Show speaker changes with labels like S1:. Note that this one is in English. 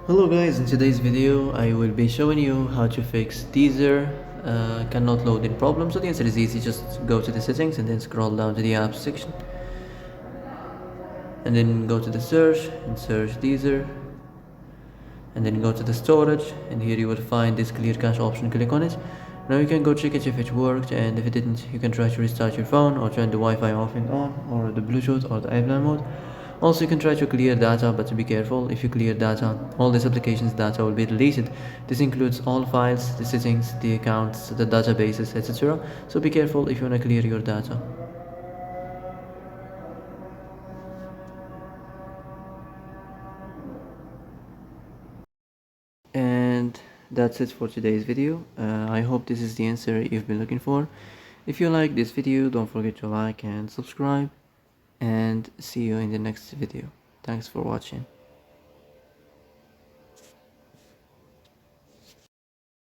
S1: Hello guys, in today's video I will be showing you how to fix Deezer cannot load in problem. So the answer is easy, just go to the settings and then scroll down to the apps section and then go to the search and search Deezer and then go to the storage, and here you will find this clear cache option. Click on it. Now you can go check it if it worked, and if it didn't you can try to restart your phone or turn the Wi-Fi off and on, or the Bluetooth or the airplane mode. Also, you can try to clear data, but be careful. If you clear data, all this application's data will be deleted. This includes all files, the settings, the accounts, the databases, etc. So be careful if you want to clear your data. And that's it for today's video. I hope this is the answer you've been looking for. If you like this video, don't forget to like and subscribe, and see you in the next video. Thanks for watching.